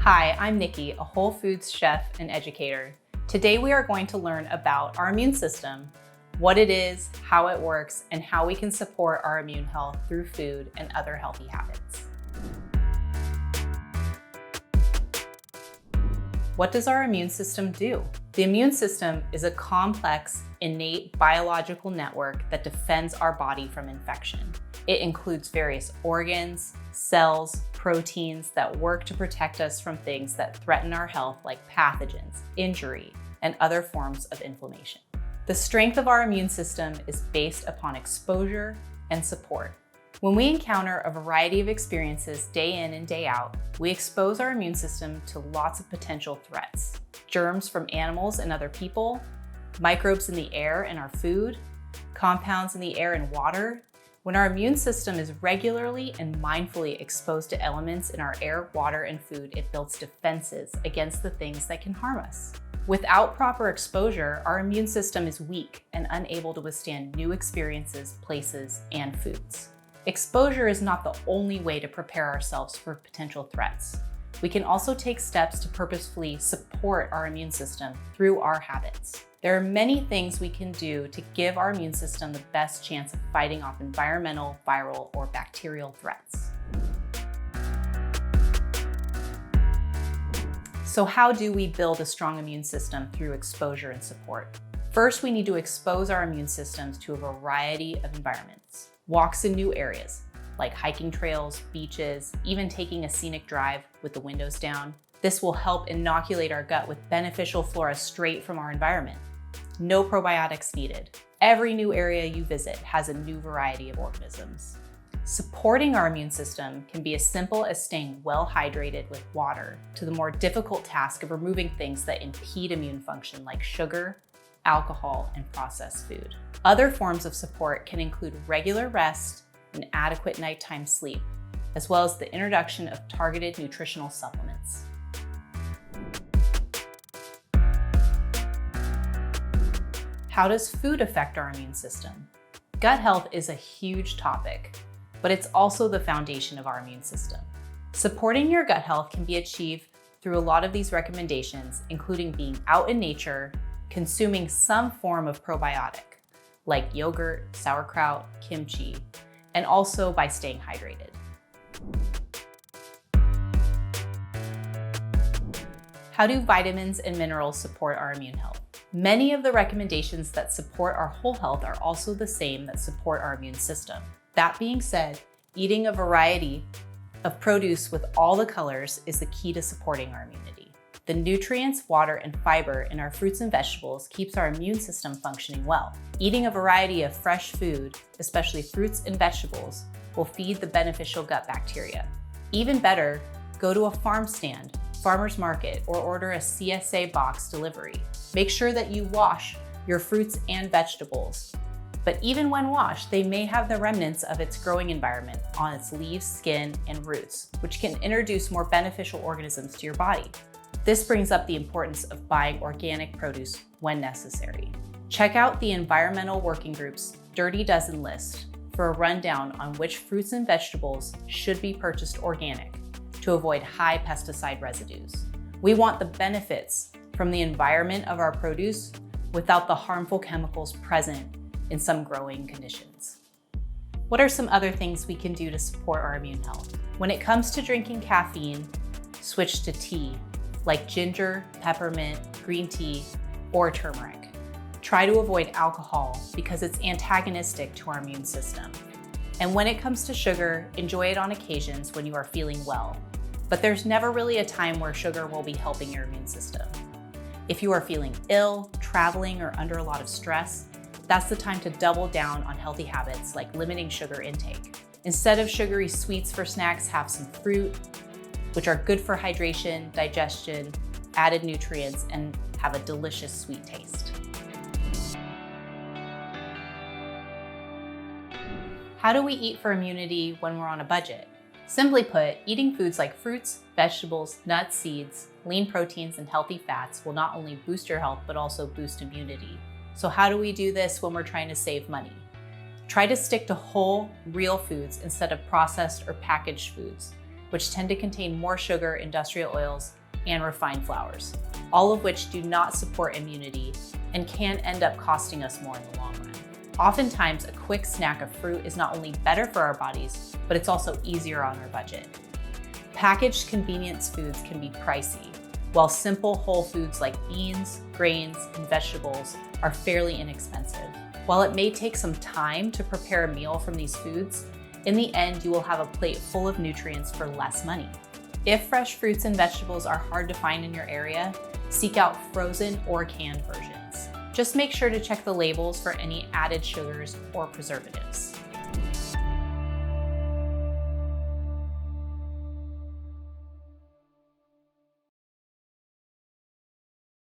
Hi, I'm Nikki, a Whole Foods chef and educator. Today we are going to learn about our immune system, what it is, how it works, and how we can support our immune health through food and other healthy habits. What does our immune system do? The immune system is a complex, innate biological network that defends our body from infection. It includes various organs, cells, proteins that work to protect us from things that threaten our health like pathogens, injury, and other forms of inflammation. The strength of our immune system is based upon exposure and support. When we encounter a variety of experiences day in and day out, we expose our immune system to lots of potential threats. Germs from animals and other people, microbes in the air and our food, compounds in the air and water. When our immune system is regularly and mindfully exposed to elements in our air, water, and food, it builds defenses against the things that can harm us. Without proper exposure, our immune system is weak and unable to withstand new experiences, places, and foods. Exposure is not the only way to prepare ourselves for potential threats. We can also take steps to purposefully support our immune system through our habits. There are many things we can do to give our immune system the best chance of fighting off environmental, viral, or bacterial threats. So how do we build a strong immune system through exposure and support? First, we need to expose our immune systems to a variety of environments. Walks in new areas, like hiking trails, beaches, even taking a scenic drive with the windows down. This will help inoculate our gut with beneficial flora straight from our environment. No probiotics needed. Every new area you visit has a new variety of organisms. Supporting our immune system can be as simple as staying well hydrated with water to the more difficult task of removing things that impede immune function like sugar, alcohol, and processed food. Other forms of support can include regular rest and adequate nighttime sleep, as well as the introduction of targeted nutritional supplements. How does food affect our immune system? Gut health is a huge topic, but it's also the foundation of our immune system. Supporting your gut health can be achieved through a lot of these recommendations, including being out in nature, consuming some form of probiotic, like yogurt, sauerkraut, kimchi, and also by staying hydrated. How do vitamins and minerals support our immune health? Many of the recommendations that support our whole health are also the same that support our immune system. That being said, eating a variety of produce with all the colors is the key to supporting our immunity. The nutrients, water, and fiber in our fruits and vegetables keeps our immune system functioning well. Eating a variety of fresh food, especially fruits and vegetables, will feed the beneficial gut bacteria. Even better, go to a farm stand, farmer's market, or order a CSA box delivery. Make sure that you wash your fruits and vegetables. But even when washed, they may have the remnants of its growing environment on its leaves, skin, and roots, which can introduce more beneficial organisms to your body. This brings up the importance of buying organic produce when necessary. Check out the Environmental Working Group's Dirty Dozen list for a rundown on which fruits and vegetables should be purchased organic to avoid high pesticide residues. We want the benefits from the environment of our produce without the harmful chemicals present in some growing conditions. What are some other things we can do to support our immune health? When it comes to drinking caffeine, switch to tea, like ginger, peppermint, green tea, or turmeric. Try to avoid alcohol because it's antagonistic to our immune system. And when it comes to sugar, enjoy it on occasions when you are feeling well. But there's never really a time where sugar will be helping your immune system. If you are feeling ill, traveling, or under a lot of stress, that's the time to double down on healthy habits like limiting sugar intake. Instead of sugary sweets for snacks, have some fruit, which are good for hydration, digestion, added nutrients, and have a delicious sweet taste. How do we eat for immunity when we're on a budget? Simply put, eating foods like fruits, vegetables, nuts, seeds, lean proteins, and healthy fats will not only boost your health, but also boost immunity. So how do we do this when we're trying to save money? Try to stick to whole, real foods instead of processed or packaged foods. which tend to contain more sugar, industrial oils, and refined flours, all of which do not support immunity and can end up costing us more in the long run. Oftentimes, a quick snack of fruit is not only better for our bodies, but it's also easier on our budget. Packaged convenience foods can be pricey, while simple whole foods like beans, grains, and vegetables are fairly inexpensive. While it may take some time to prepare a meal from these foods, in the end, you will have a plate full of nutrients for less money. If fresh fruits and vegetables are hard to find in your area, seek out frozen or canned versions. Just make sure to check the labels for any added sugars or preservatives.